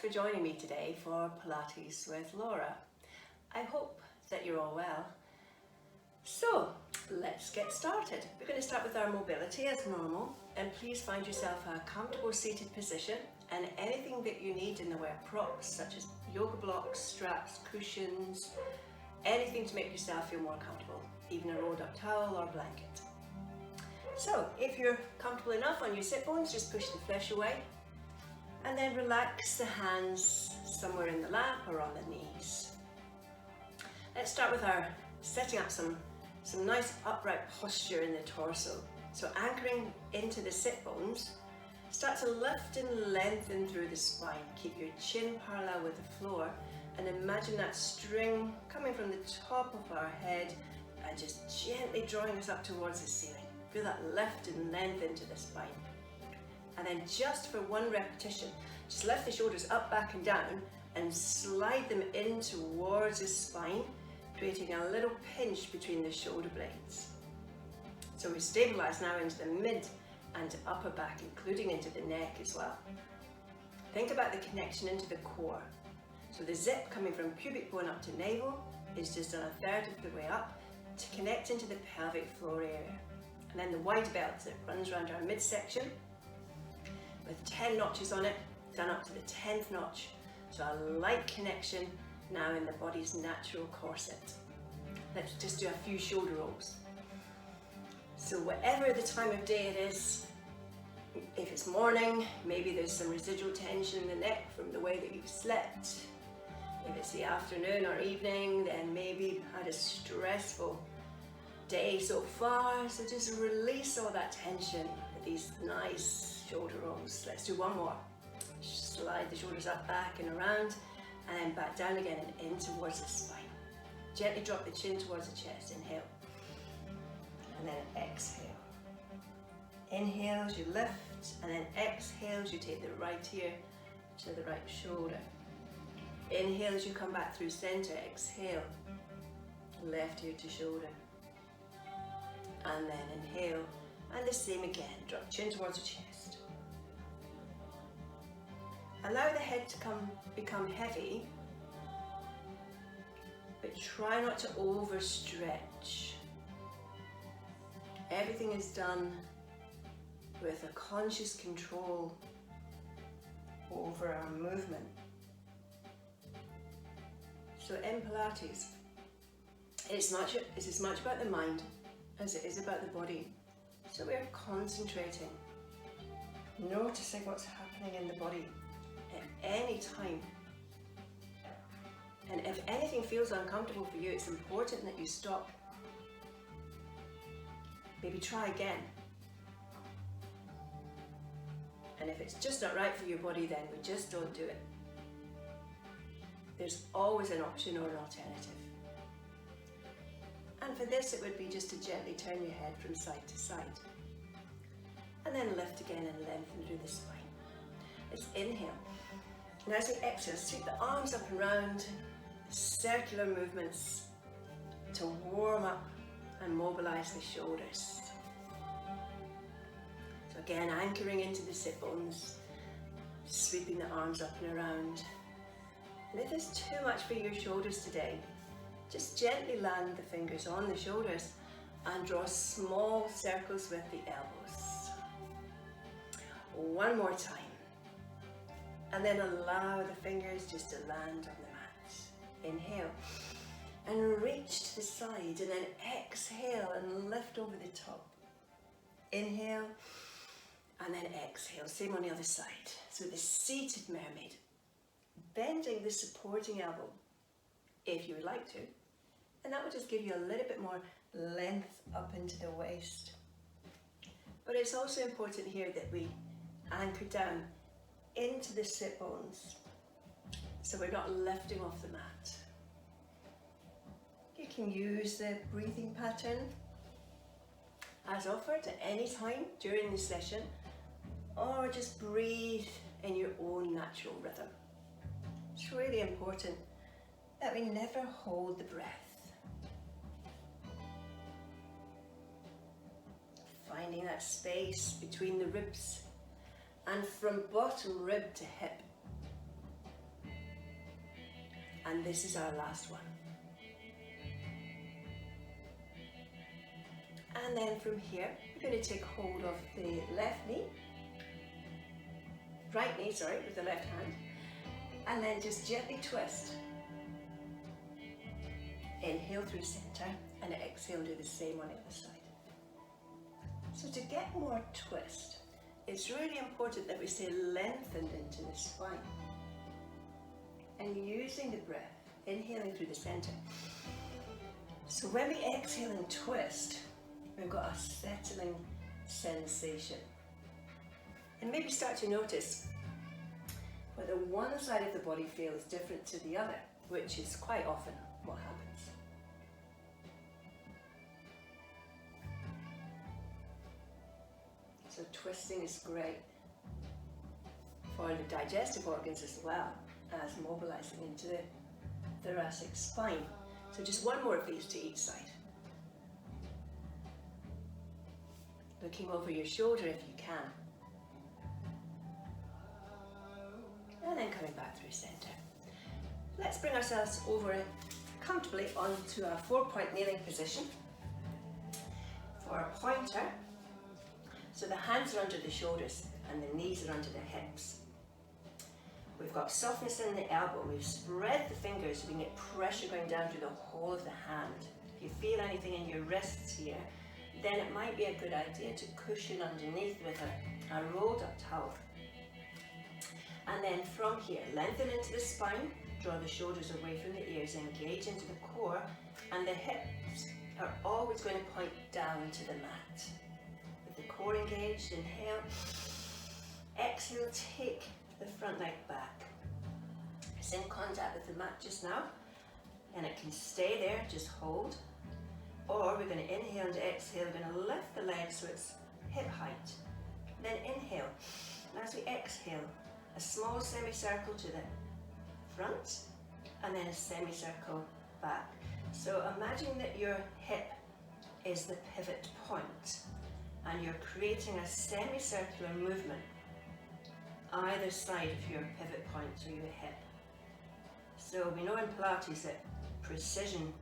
for joining me today for Pilates with Laura. I hope that you're all well. So let's get started. We're going to start with our mobility as normal, and please find yourself a comfortable seated position and anything that you need in the way of props such as yoga blocks, straps, cushions, anything to make yourself feel more comfortable, even a rolled up towel or blanket. So if you're comfortable enough on your sit bones, just push the flesh away and then relax the hands somewhere in the lap or on the knees. Let's start with our setting up some nice upright posture in the torso. So anchoring into the sit bones, start to lift and lengthen through the spine. Keep your chin parallel with the floor and imagine that string coming from the top of our head and just gently drawing us up towards the ceiling. Feel that lift and lengthen to the spine. And then just for one repetition, just lift the shoulders up, back and down and slide them in towards the spine, creating a little pinch between the shoulder blades. So we stabilize now into the mid and upper back, including into the neck as well. Think about the connection into the core. So the zip coming from pubic bone up to navel is just on a third of the way up to connect into the pelvic floor area. And then the wide belt that runs around our midsection with 10 notches on it, done up to the 10th notch. So a light connection now in the body's natural corset. Let's just do a few shoulder rolls. So whatever the time of day it is, if it's morning, maybe there's some residual tension in the neck from the way that you've slept. If it's the afternoon or evening, then maybe you've had a stressful day so far, so just release all that tension with these nice shoulder rolls. Let's do one more. Slide the shoulders up, back and around, and then back down again and in towards the spine. Gently drop the chin towards the chest. Inhale, and then exhale. Inhale as you lift, and then exhale as you take the right ear to the right shoulder. Inhale as you come back through center. Exhale, left ear to shoulder. And then inhale, and the same again. Drop chin towards the chest. Allow the head to become heavy, but try not to overstretch. Everything is done with a conscious control over our movement. So in Pilates, it's as much about the mind as it is about the body. So we're concentrating, noticing what's happening in the body at any time. And if anything feels uncomfortable for you, it's important that you stop. Maybe try again. And if it's just not right for your body, then we just don't do it. There's always an option or an alternative. And for this, it would be just to gently turn your head from side to side. And then lift again and lengthen through the spine. Let's inhale. And as you exhale, sweep the arms up and round, circular movements to warm up and mobilize the shoulders. So again, anchoring into the sit bones, sweeping the arms up and around. And if there's too much for your shoulders today, just gently land the fingers on the shoulders and draw small circles with the elbows. One more time. And then allow the fingers just to land on the mat. Inhale. And reach to the side, and then exhale and lift over the top. Inhale, and then exhale. Same on the other side. So the seated mermaid. Bending the supporting elbow, if you would like to. And that will just give you a little bit more length up into the waist. But it's also important here that we anchor down into the sit bones, so we're not lifting off the mat. You can use the breathing pattern as offered at any time during the session, or just breathe in your own natural rhythm. It's really important that we never hold the breath. Finding that space between the ribs and from bottom rib to hip. And this is our last one. And then from here, we're going to take hold of the right knee, sorry, with the left hand, and then just gently twist. Inhale through center, and exhale, do the same on the other side. So to get more twist, it's really important that we stay lengthened into the spine. And using the breath, inhaling through the center. So when we exhale and twist, we've got a settling sensation. And maybe start to notice whether one side of the body feels different to the other, which is quite often what happens. So twisting is great for the digestive organs as well as mobilizing into the thoracic spine. So just one more of these to each side. Looking over your shoulder if you can. And then coming back through center. Let's bring ourselves over comfortably onto our 4-point kneeling position. For our pointer, so the hands are under the shoulders and the knees are under the hips. We've got softness in the elbow. We've spread the fingers so we can get pressure going down through the whole of the hand. If you feel anything in your wrists here, then it might be a good idea to cushion underneath with a rolled up towel. And then from here, lengthen into the spine, draw the shoulders away from the ears, engage into the core, and the hips are always going to point down to the mat. With the core engaged, inhale, exhale, take the front leg back. It's in contact with the mat just now, and it can stay there, just hold. Or we're going to inhale and exhale, we're going to lift the leg so it's hip height. Then inhale, and as we exhale, a small semicircle to the front, and then a semicircle back. So imagine that your hip is the pivot point, and you're creating a semicircular movement either side of your pivot point, so your hip. So we know in Pilates that precision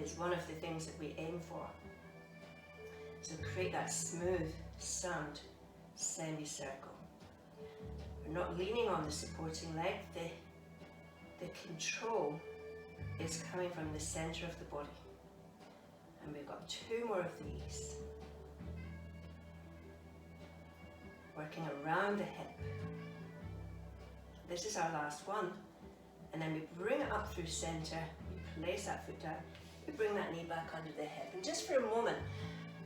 is one of the things that we aim for. So create that smooth, sound semicircle. We're not leaning on the supporting leg. The control is coming from the center of the body. And we've got 2 more of these. Working around the hip. This is our last one. And then we bring it up through center, we place that foot down, we bring that knee back under the hip. And just for a moment,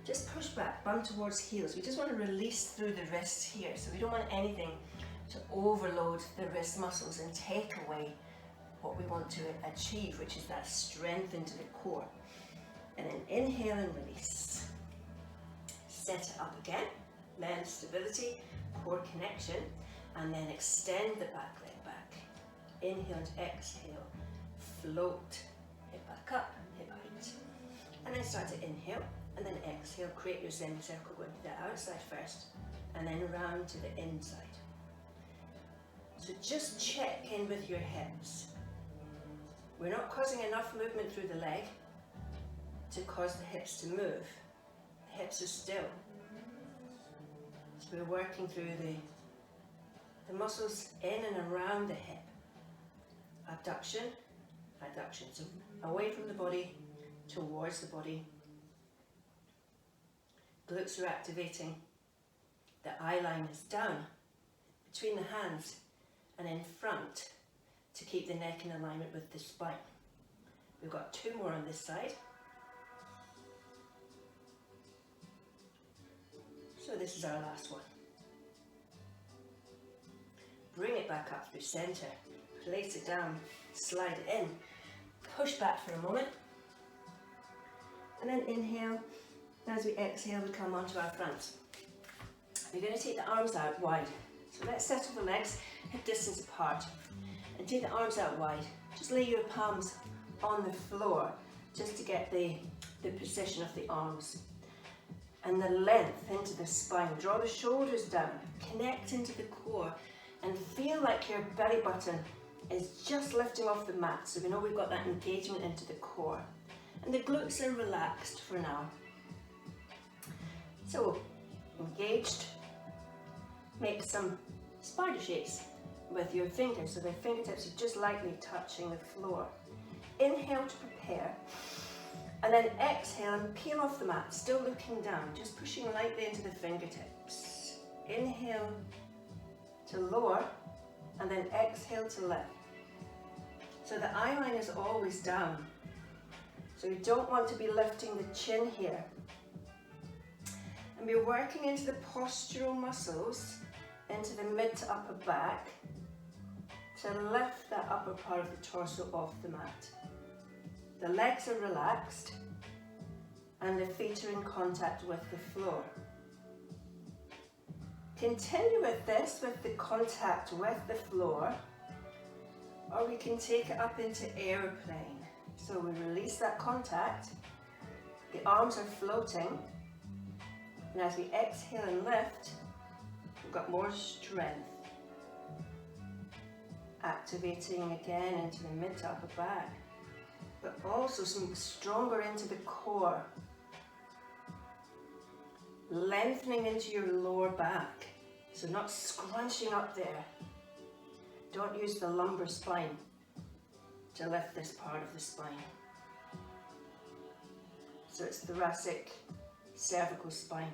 just push back, bum towards heels. We just want to release through the wrists here. So we don't want anything to overload the wrist muscles and take away what we want to achieve, which is that strength into the core. And then inhale and release. Set it up again, length, stability, core connection, and then extend the back leg back. Inhale and exhale, float, hip back up, hip height. And then start to inhale, and then exhale, create your semicircle going to the outside first, and then round to the inside. So just check in with your hips. We're not causing enough movement through the leg to cause the hips to move. The hips are still. So we're working through the muscles in and around the hip. Abduction, adduction. So away from the body, towards the body. Glutes are activating. The eye line is down between the hands and in front to keep the neck in alignment with the spine. We've got 2 more on this side. So this is our last one. Bring it back up through center, place it down, slide it in, push back for a moment, and then inhale. As we exhale, we come onto our front. We're going to take the arms out wide. So let's settle the legs hip distance apart and take the arms out wide. Just lay your palms on the floor just to get the position of the arms. And the length into the spine. Draw the shoulders down, connect into the core, and feel like your belly button is just lifting off the mat, so we know we've got that engagement into the core. And the glutes are relaxed for now. So, engaged, make some spider shapes with your fingers, so the fingertips are just lightly touching the floor. Inhale to prepare, and then exhale and peel off the mat, still looking down, just pushing lightly into the fingertips. Inhale to lower, and then exhale to lift. So the eye line is always down. So you don't want to be lifting the chin here. And we're working into the postural muscles, into the mid to upper back, to lift that upper part of the torso off the mat. The legs are relaxed and the feet are in contact with the floor. Continue with this with the contact with the floor, or we can take it up into airplane. So we release that contact, the arms are floating, and as we exhale and lift, we've got more strength. Activating again into the mid to upper back, but also some stronger into the core. Lengthening into your lower back, so not scrunching up there. Don't use the lumbar spine to lift this part of the spine. So it's thoracic, cervical spine.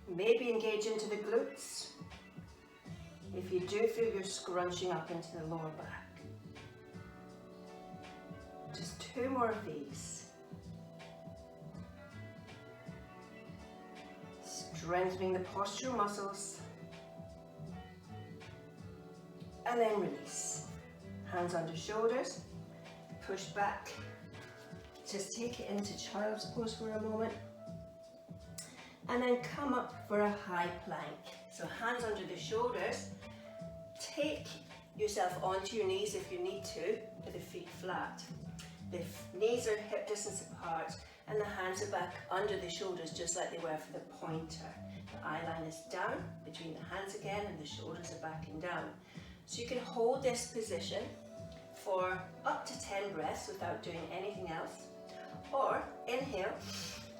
Maybe engage into the glutes if you do feel you're scrunching up into the lower back. Just 2 more of these. Strengthening the postural muscles. And then release. Hands under shoulders. Push back. Just take it into child's pose for a moment. And then come up for a high plank. So hands under the shoulders. Take yourself onto your knees if you need to, with the feet flat. The knees are hip distance apart and the hands are back under the shoulders just like they were for the pointer. The eye line is down between the hands again and the shoulders are backing down. So you can hold this position for up to 10 breaths without doing anything else. Or inhale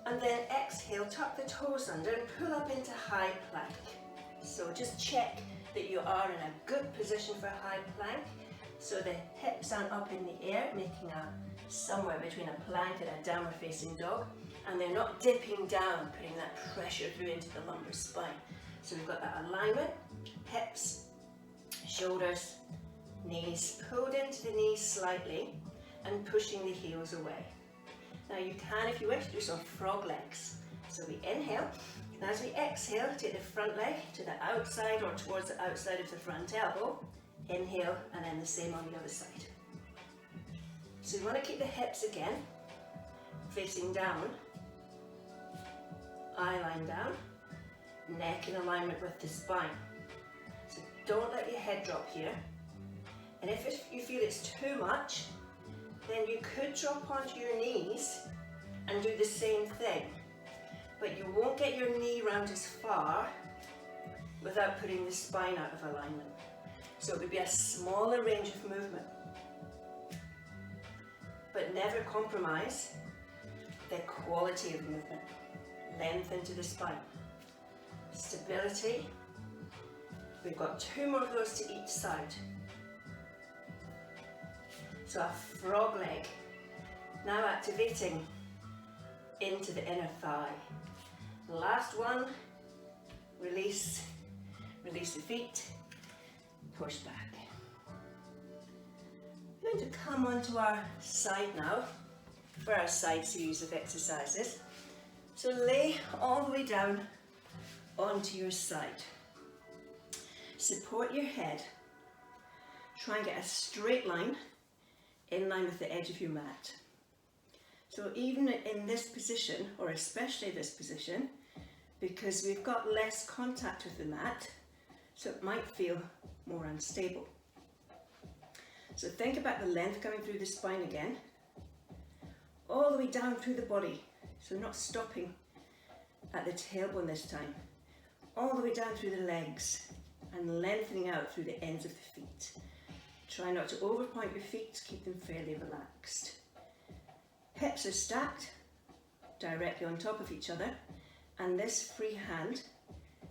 and then exhale, tuck the toes under and pull up into high plank. So just check that you are in a good position for high plank, so the hips aren't up in the air, making somewhere between a plank and a downward facing dog, and they're not dipping down, putting that pressure through into the lumbar spine. So we've got that alignment, hips, shoulders, knees, pulled into the knees slightly and pushing the heels away. Now you can, if you wish, do some frog legs. So we inhale, and as we exhale, take the front leg to the outside or towards the outside of the front elbow. Inhale, and then the same on the other side. So you want to keep the hips again, facing down, eye line down, neck in alignment with the spine. So don't let your head drop here. And if you feel it's too much, then you could drop onto your knees and do the same thing. But you won't get your knee round as far without putting the spine out of alignment. So it would be a smaller range of movement. But never compromise the quality of movement. Length into the spine. Stability. We've got 2 more of those to each side. So a frog leg. Now activating into the inner thigh. Last one. Release. Release the feet. Push back. We're going to come onto our side now for our side series of exercises. So lay all the way down onto your side. Support your head. Try and get a straight line in line with the edge of your mat. So even in this position, or especially this position, because we've got less contact with the mat, so it might feel more unstable. So think about the length coming through the spine again, all the way down through the body. So not stopping at the tailbone this time, all the way down through the legs and lengthening out through the ends of the feet. Try not to overpoint your feet, keep them fairly relaxed. Hips are stacked directly on top of each other, and this free hand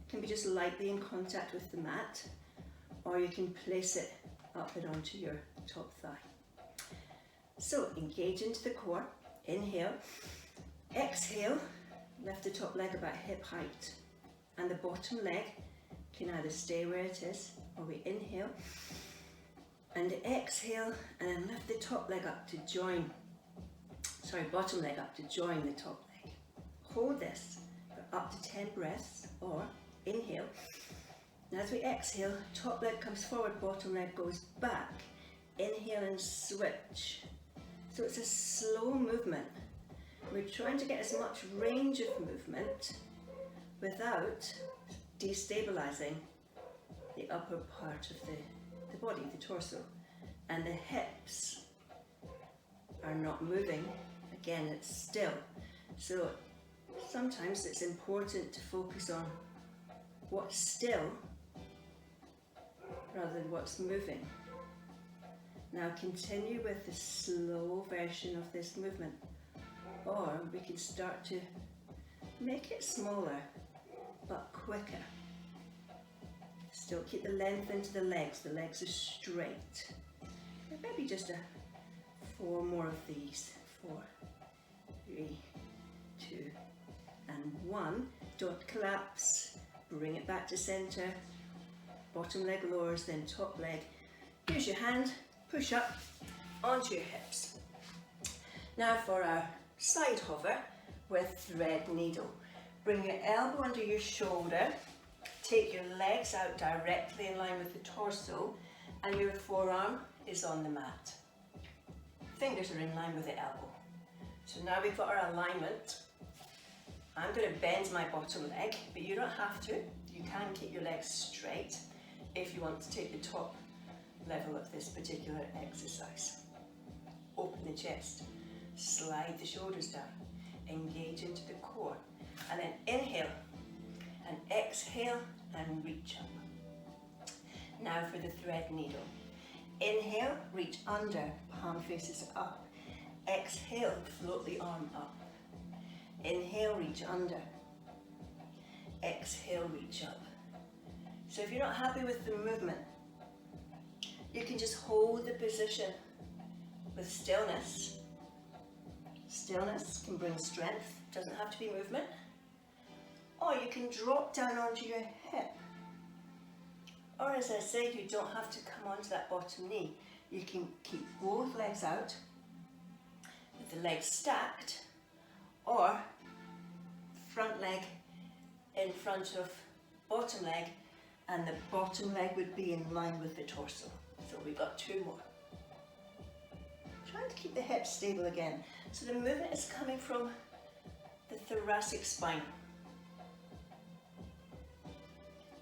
can be just lightly in contact with the mat, or you can place it up and onto your top thigh. So engage into the core, inhale, exhale, lift the top leg about hip height, and the bottom leg can either stay where it is, or we inhale and exhale and then lift the top leg up to join, bottom leg up to join the top leg. Hold this for up to 10 breaths, or inhale. And as we exhale, top leg comes forward, bottom leg goes back. Inhale and switch. So it's a slow movement. We're trying to get as much range of movement without destabilizing the upper part of the body, the torso. And the hips are not moving. Again, it's still. So sometimes it's important to focus on what's still rather than what's moving. Now continue with the slow version of this movement, or we can start to make it smaller but quicker. Still keep the length into the legs are straight. And maybe just 4 more of these. 4, 3, 2, and 1. Don't collapse, bring it back to center. Bottom leg lowers, then top leg. Use your hand, push up onto your hips. Now for our side hover with thread needle. Bring your elbow under your shoulder, take your legs out directly in line with the torso, and your forearm is on the mat. Fingers are in line with the elbow. So now we've got our alignment. I'm going to bend my bottom leg, but you don't have to. You can keep your legs straight if you want to take the top level of this particular exercise. Open the chest, slide the shoulders down, engage into the core, and then inhale and exhale and reach up. Now for the thread needle. Inhale, reach under, palm faces up. Exhale, float the arm up. Inhale, reach under. Exhale, reach up. So if you're not happy with the movement, you can just hold the position with stillness. Stillness can bring strength, doesn't have to be movement. Or you can drop down onto your hip. Or as I said, you don't have to come onto that bottom knee. You can keep both legs out, with the legs stacked, or front leg in front of bottom leg, and the bottom leg would be in line with the torso. So we've got 2 more. Trying to keep the hips stable again. So the movement is coming from the thoracic spine.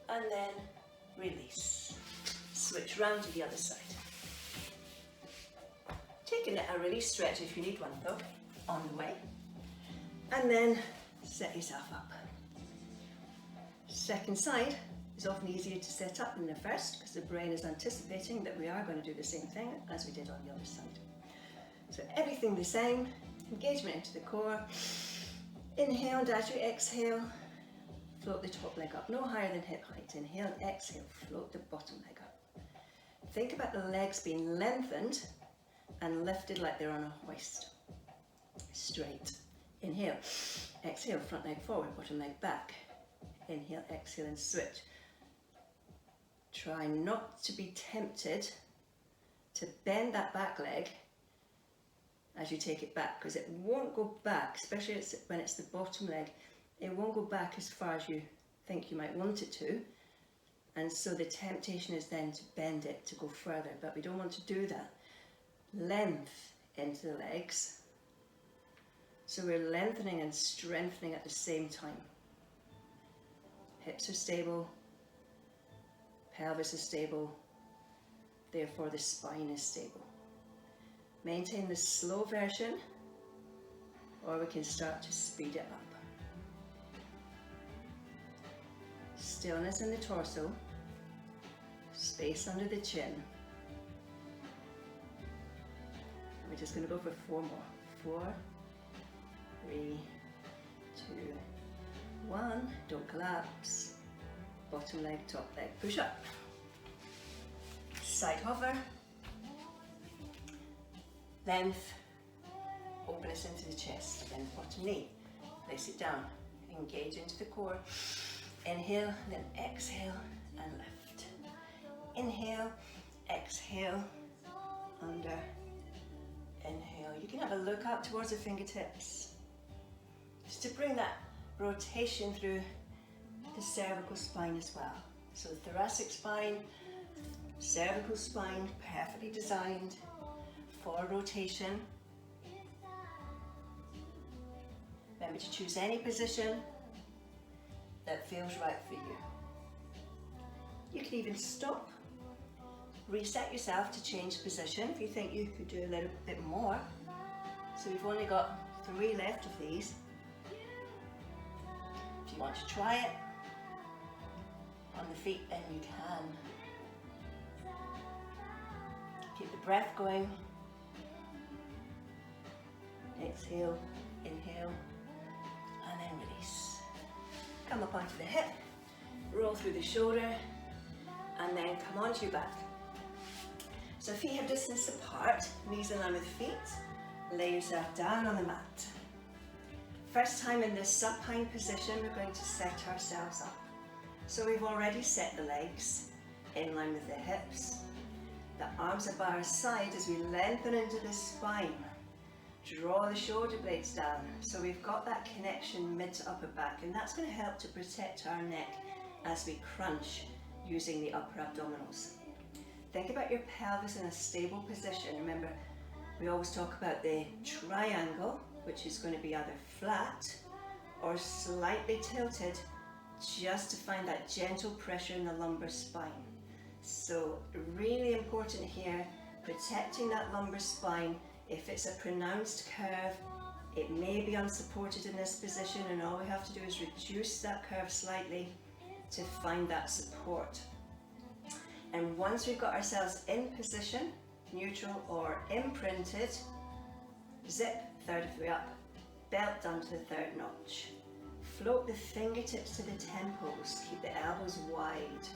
And then release. Switch round to the other side. Taking a release stretch if you need one though, on the way. And then set yourself up. Second side is often easier to set up than the first because the brain is anticipating that we are going to do the same thing as we did on the other side. So everything the same, engagement into the core. Inhale, and as you exhale, float the top leg up, no higher than hip height. Inhale and exhale, float the bottom leg up. Think about the legs being lengthened and lifted like they're on a hoist. Straight. Inhale, exhale, front leg forward, bottom leg back. Inhale, exhale and switch. Try not to be tempted to bend that back leg as you take it back, because it won't go back, especially when it's the bottom leg. It won't go back as far as you think you might want it to, and so the temptation is then to bend it to go further, but we don't want to do that. Length into the legs, so we're lengthening and strengthening at the same time. Hips are stable, pelvis is stable, therefore the spine is stable. Maintain the slow version, or we can start to speed it up. Stillness in the torso, space under the chin, just going to go for 4 more. 4, 3, 2, 1. Don't collapse. Bottom leg, top leg, push up. Side hover. Length. Openness into the chest. Then bottom knee. Place it down. Engage into the core. Inhale, then exhale and lift. Inhale, exhale, under, inhale. You can have a look up towards the fingertips, just to bring that rotation through the cervical spine as well. So the thoracic spine, cervical spine, perfectly designed for rotation. Remember to choose any position that feels right for you. You can even stop, reset yourself to change position if you think you could do a little bit more. So we've only got 3 left of these. If you want to try it on the feet, then you can. Keep the breath going. Exhale, inhale, and then release. Come up onto the hip, roll through the shoulder, and then come onto your back. So feet hip distance apart, knees in line with feet. Lay yourself down on the mat. First time in this supine position, we're going to set ourselves up. So we've already set the legs in line with the hips. The arms are by our side as we lengthen into the spine. Draw the shoulder blades down, so we've got that connection mid to upper back, and that's going to help to protect our neck as we crunch using the upper abdominals. Think about your pelvis in a stable position. Remember, we always talk about the triangle, which is going to be either flat or slightly tilted, just to find that gentle pressure in the lumbar spine. So really important here, protecting that lumbar spine. If it's a pronounced curve, it may be unsupported in this position, and all we have to do is reduce that curve slightly to find that support. And once we've got ourselves in position, neutral or imprinted, zip, third of the way up, belt down to the 3rd notch. Float the fingertips to the temples, keep the elbows wide.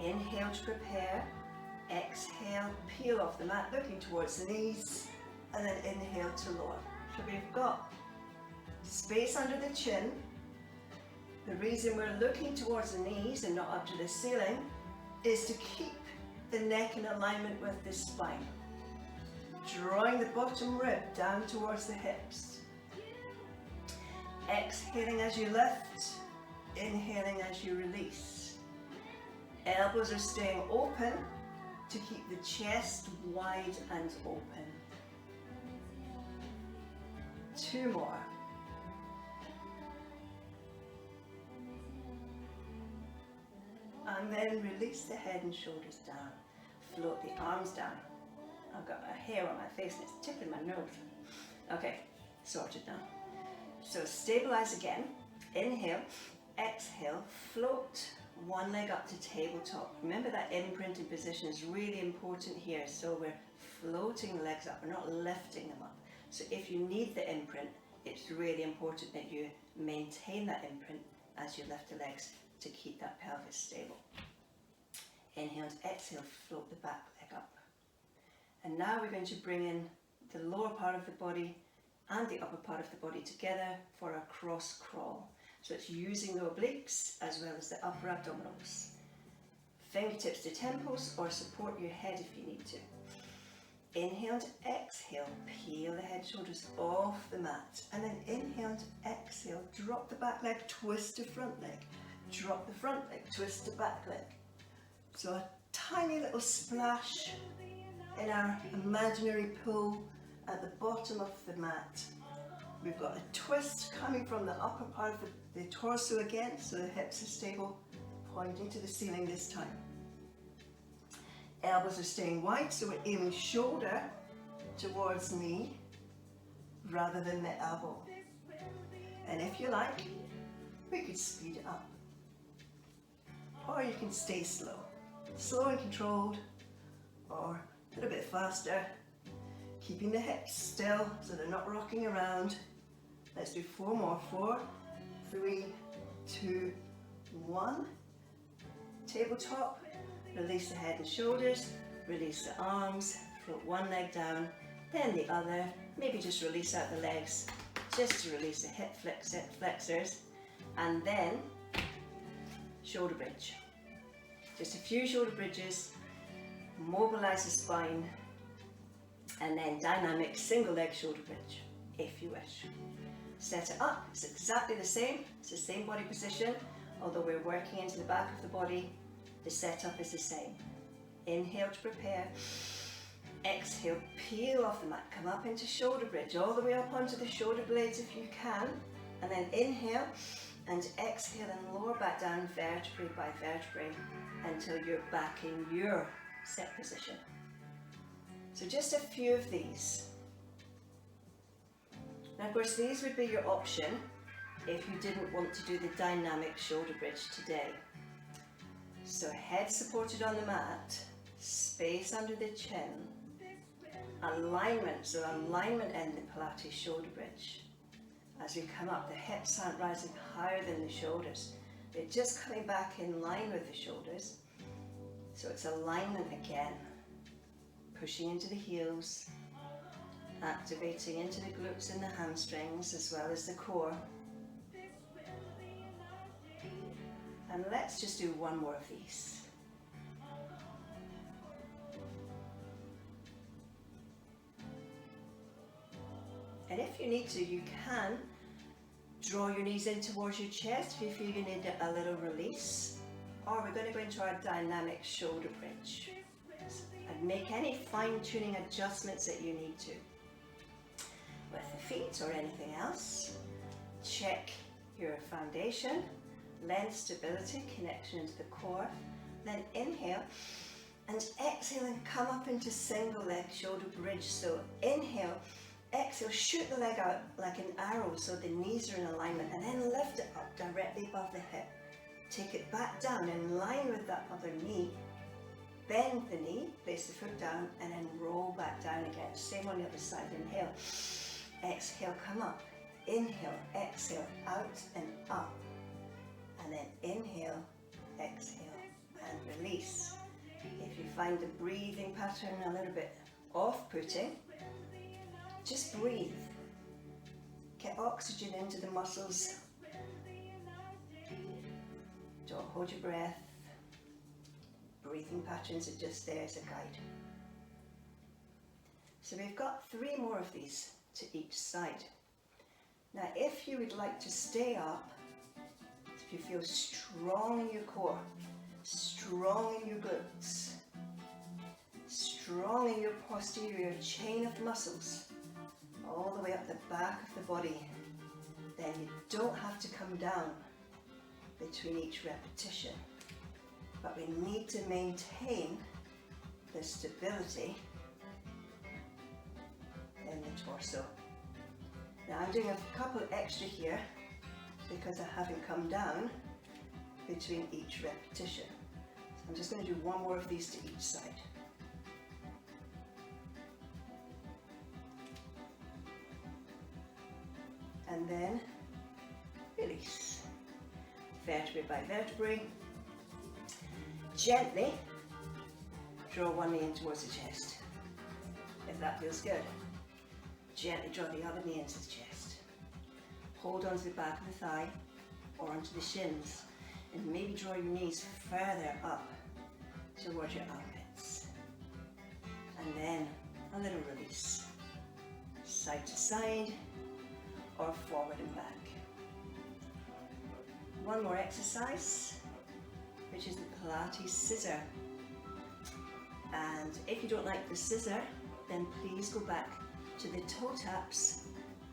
Inhale to prepare. Exhale, peel off the mat, looking towards the knees, and then inhale to lower. So we've got space under the chin. The reason we're looking towards the knees and not up to the ceiling is to keep the neck in alignment with the spine. Drawing the bottom rib down towards the hips. Exhaling as you lift, inhaling as you release. Elbows are staying open to keep the chest wide and open. 2 more. And then release the head and shoulders down. Float the arms down. I've got a hair on my face and it's tipping my nose. Okay, sorted now. So stabilize again. Inhale, exhale, float one leg up to tabletop. Remember that imprinted position is really important here. So we're floating the legs up, we're not lifting them up. So if you need the imprint, it's really important that you maintain that imprint as you lift the legs to keep that pelvis stable. Inhale and exhale, float the back leg up. And now we're going to bring in the lower part of the body and the upper part of the body together for a cross crawl. So it's using the obliques as well as the upper abdominals. Fingertips to temples, or support your head if you need to. Inhale and exhale, peel the head shoulders off the mat. And then inhale and exhale, drop the back leg, twist the front leg. Drop the front leg, twist the back leg. So a tiny little splash in our imaginary pool at the bottom of the mat. We've got a twist coming from the upper part of the torso again, so the hips are stable, pointing to the ceiling this time. Elbows are staying wide, so we're aiming shoulder towards knee rather than the elbow. And if you like, we could speed it up. Or you can stay slow. Slow and controlled, or A little bit faster, keeping the hips still so they're not rocking around. Let's do 4 more. 4, 3, 2, 1. Tabletop, release the head and shoulders, release the arms, float one leg down, then the other, maybe just release out the legs, just to release the hip flexors, and then shoulder bridge. Just a few shoulder bridges, mobilize the spine, and then dynamic single leg shoulder bridge, if you wish. Set it up, it's exactly the same, it's the same body position, although we're working into the back of the body, the setup is the same. Inhale to prepare, exhale, peel off the mat, come up into shoulder bridge, all the way up onto the shoulder blades if you can, and then inhale and exhale and lower back down vertebrae by vertebrae until you're back in your set position. So just a few of these. Now of course these would be your option if you didn't want to do the dynamic shoulder bridge today. So head supported on the mat, space under the chin, alignment, so alignment in the Pilates shoulder bridge. As we come up, the hips aren't rising higher than the shoulders. They're just coming back in line with the shoulders. So it's alignment again. Pushing into the heels, activating into the glutes and the hamstrings as well as the core. And let's just do one more of these. And if you need to, you can draw your knees in towards your chest if you feel you need a little release. Or we're going to go into our dynamic shoulder bridge. And make any fine-tuning adjustments that you need to. With the feet or anything else. Check your foundation, length, stability, connection into the core. Then inhale and exhale and come up into single leg shoulder bridge. So inhale, exhale, shoot the leg out like an arrow so the knees are in alignment, and then lift it up directly above the hip. Take it back down in line with that other knee. Bend the knee, place the foot down, and then roll back down again. Same on the other side. Inhale, exhale, come up. Inhale, exhale, out and up. And then inhale, exhale, and release. If you find the breathing pattern a little bit off-putting, just breathe. Get oxygen into the muscles. Don't hold your breath. Breathing patterns are just there as a guide. So we've got 3 more of these to each side. Now if you would like to stay up, if you feel strong in your core, strong in your glutes, strong in your posterior chain of muscles, all the way up the back of the body, then you don't have to come down between each repetition. But we need to maintain the stability in the torso. Now I'm doing a couple extra here because I haven't come down between each repetition. So I'm just going to do 1 more of these to each side. And then release. Vertebrae by vertebrae. Gently draw one knee in towards the chest, if that feels good. Gently draw the other knee into the chest. Hold onto the back of the thigh or onto the shins, and maybe draw your knees further up towards your armpits. And then a little release. Side to side or forward and back. 1 more exercise, which is the Pilates Scissor. And if you don't like the scissor, then please go back to the toe taps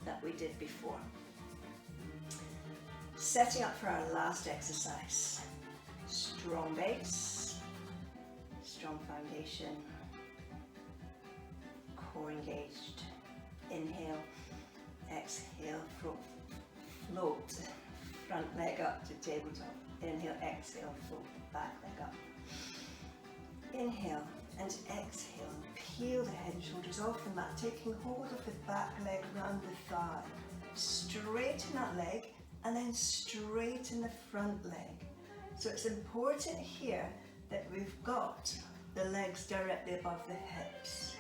that we did before. Setting up for our last exercise. Strong base, strong foundation, core engaged. Inhale, exhale, float, front leg up to tabletop. Inhale, exhale, float, back leg up. Inhale, And exhale, peel the head and shoulders off the mat, taking hold of the back leg round the thigh. Straighten that leg and then straighten the front leg. So it's important here that we've got the legs directly above the hips.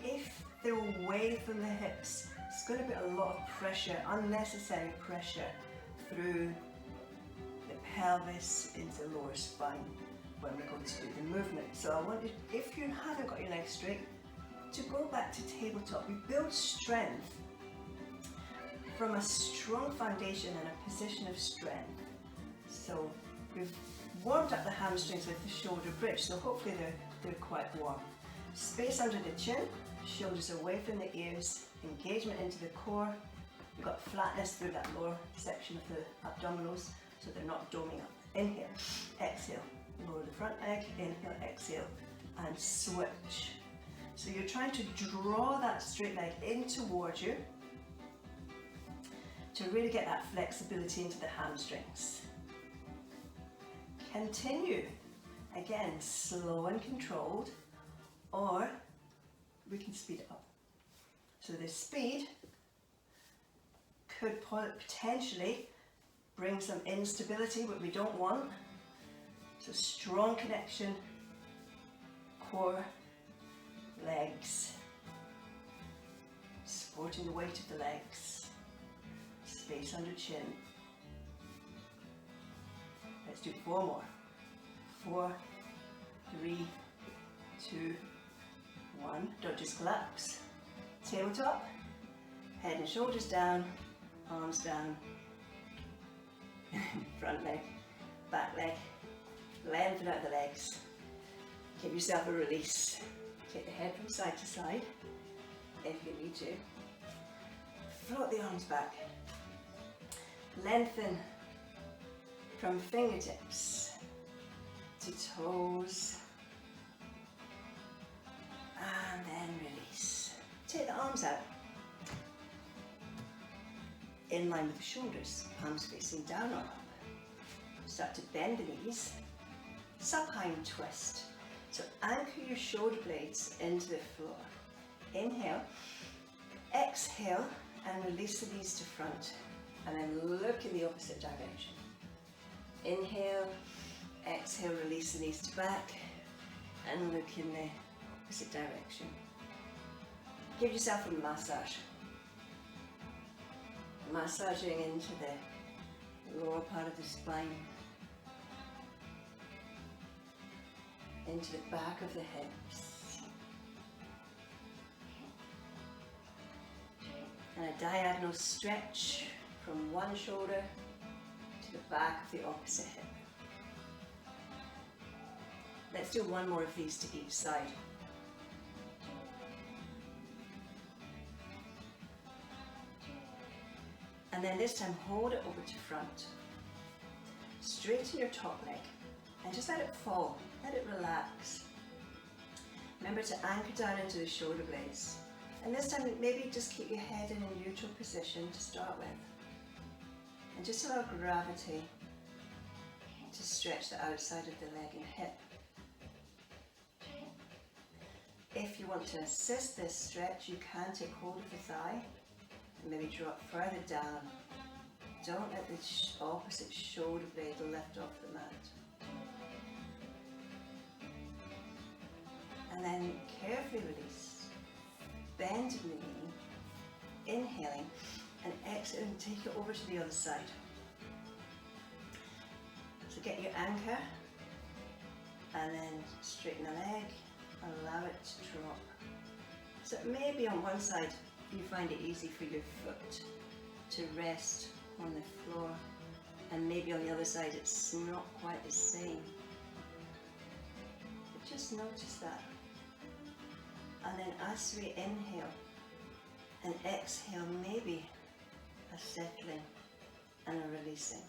If they're away from the hips, it's going to put a lot of pressure, unnecessary pressure, through the pelvis into the lower spine when we're going to do the movement. So I want you, if you haven't got your legs straight, to go back to tabletop. We build strength from a strong foundation and a position of strength. So we've warmed up the hamstrings with the shoulder bridge, so hopefully they're quite warm. Space under the chin, shoulders away from the ears, engagement into the core. We've got flatness through that lower section of the abdominals, so they're not doming up. Inhale, exhale, lower the front leg, inhale, exhale, and switch. So you're trying to draw that straight leg in towards you to really get that flexibility into the hamstrings. Continue, again, slow and controlled, or we can speed it up. So the speed could potentially bring some instability, what we don't want. So strong connection, core, legs, supporting the weight of the legs, space under chin. Let's do 4 more. 4, 3, 2, 1. Don't just collapse. Tabletop, head and shoulders down, arms down, front leg, back leg, lengthen out the legs. Give yourself a release. Take the head from side to side if you need to. Float the arms back. Lengthen from fingertips to toes, and then release. Take the arms out in line with the shoulders, palms facing down or up. Start to bend the knees, supine twist. So anchor your shoulder blades into the floor. Inhale, exhale, and release the knees to front, and then look in the opposite direction. Inhale, exhale, release the knees to back, and look in the opposite direction. Give yourself a massage. Massaging into the lower part of the spine, into the back of the hips, and a diagonal stretch from one shoulder to the back of the opposite hip. Let's do 1 more of these to each side. And then this time hold it over to front. Straighten your top leg and just let it fall, let it relax. Remember to anchor down into the shoulder blades. And this time maybe just keep your head in a neutral position to start with. And just allow gravity to stretch the outside of the leg and hip. If you want to assist this stretch, you can take hold of the thigh and maybe drop further down. Don't let the opposite shoulder blade lift off the mat. And then carefully release. Bend the knee, inhaling, and exhaling, take it over to the other side. So get your anchor, and then straighten the leg, allow it to drop. So maybe on one side you find it easy for your foot to rest on the floor, and maybe on the other side it's not quite the same. But just notice that. And then as we inhale and exhale, maybe a settling and a releasing.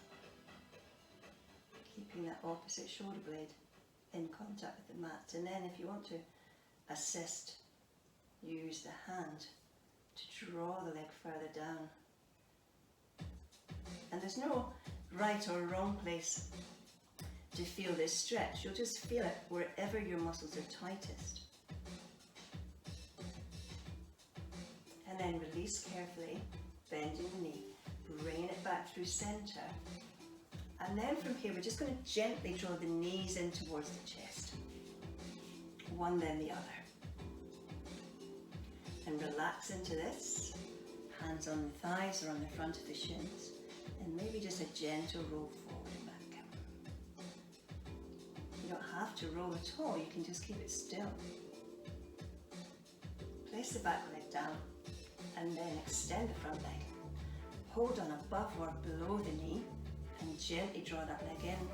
Keeping that opposite shoulder blade in contact with the mat. And then if you want to assist, use the hand to draw the leg further down. And there's no right or wrong place to feel this stretch. You'll just feel it wherever your muscles are tightest. then release carefully, bending the knee, bringing it back through center. And then from here, we're just going to gently draw the knees in towards the chest. One then the other. And relax into this. Hands on the thighs or on the front of the shins. And maybe just a gentle roll forward and back. You don't have to roll at all, you can just keep it still. Place the back leg down and then extend the front leg. Hold on above or below the knee and gently draw that leg in.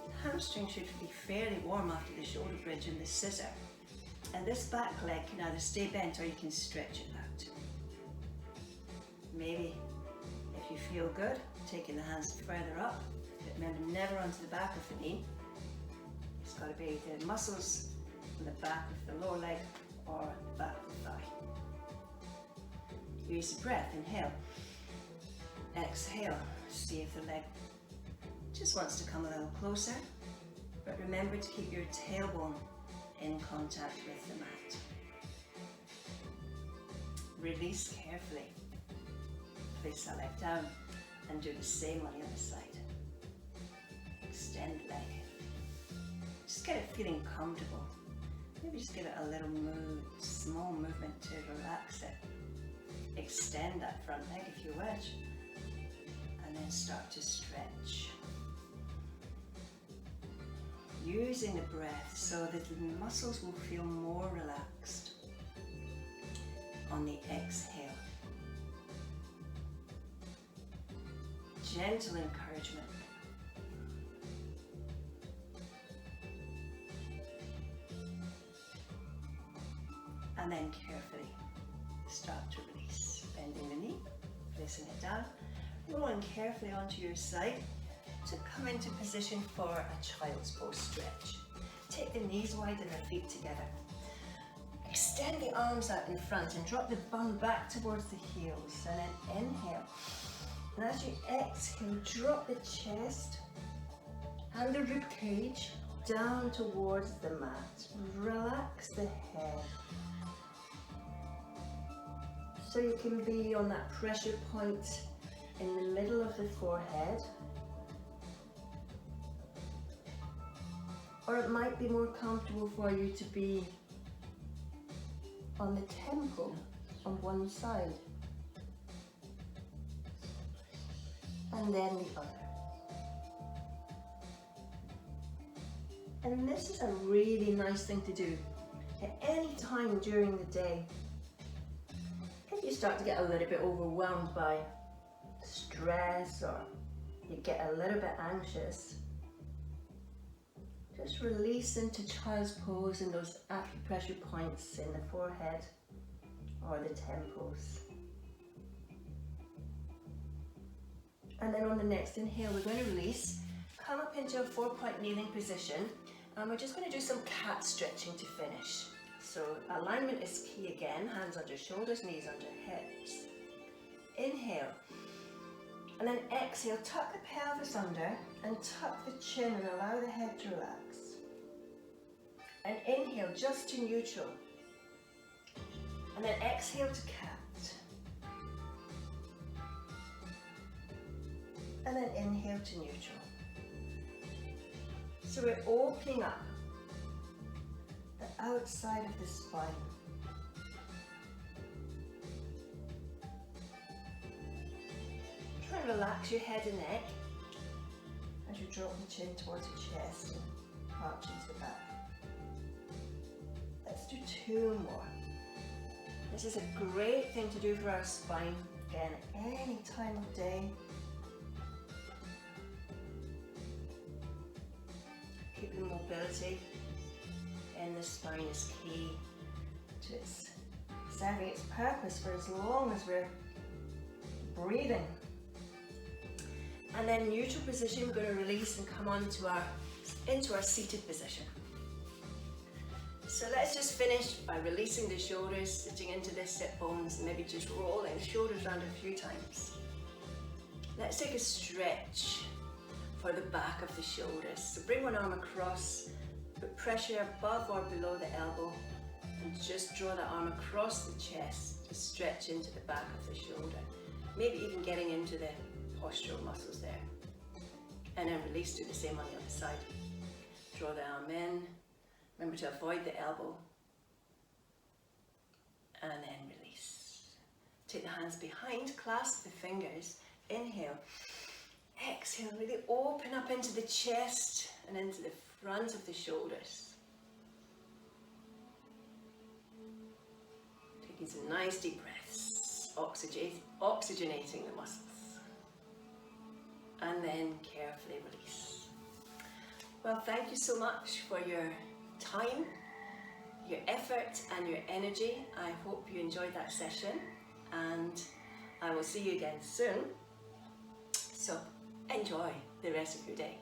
The hamstring should be fairly warm after the shoulder bridge and the scissor. And this back leg can either stay bent or you can stretch it out. Maybe, if you feel good, taking the hands further up, but remember never onto the back of the knee. It's got to be the muscles on the back of the lower leg or the back of the thigh. Use the breath, inhale. Exhale, see if the leg just wants to come a little closer, but remember to keep your tailbone in contact with the mat. Release carefully. Place that leg down and do the same on the other side. Extend the leg. Just get it feeling comfortable. Maybe just give it a little move, small movement to relax it. Extend that front leg if you wish. And then start to stretch. Using the breath so that the muscles will feel more relaxed on the exhale. Gentle encouragement. And then carefully start to release. Bending the knee, placing it down, rolling carefully onto your side to come into position for a child's pose stretch. Take the knees wide and the feet together. Extend the arms out in front and drop the bum back towards the heels. And then inhale. And as you exhale, drop the chest and the rib cage down towards the mat. Relax the head. So you can be on that pressure point in the middle of the forehead. Or it might be more comfortable for you to be on the temple on one side. And then the other. And this is a really nice thing to do at any time during the day. If you start to get a little bit overwhelmed by stress or you get a little bit anxious, just release into child's pose in those acupressure points in the forehead or the temples. And then on the next inhale, we're going to release, come up into a 4-point kneeling position, and we're just going to do some cat stretching to finish. So alignment is key again, hands under shoulders, knees under hips. Inhale, and then exhale, tuck the pelvis under and tuck the chin and allow the head to relax. And inhale just to neutral, and then exhale to cat. And then inhale to neutral. So we're opening up the outside of the spine. Try and relax your head and neck as you drop the chin towards the chest and arch into the back. Let's do 2 more. This is a great thing to do for our spine, again, any time of day. Keeping mobility in the spine is key to its serving its purpose for as long as we're breathing. And then neutral position, we're going to release and come on to into our seated position. So let's just finish by releasing the shoulders, sitting into the sit bones, and maybe just rolling the shoulders around a few times. Let's take a stretch for the back of the shoulders. So bring one arm across, put pressure above or below the elbow, and just draw the arm across the chest. Just stretch into the back of the shoulder, maybe even getting into the postural muscles there. And then release, do the same on the other side. Draw the arm in, remember to avoid the elbow, and then release. Take the hands behind, clasp the fingers, inhale, exhale, really open up into the chest and into the front of the shoulders. Taking some nice deep breaths, oxygenating the muscles. And then carefully release. Well, thank you so much for your time, your effort and your energy. I hope you enjoyed that session, and I will see you again soon. So enjoy the rest of your day.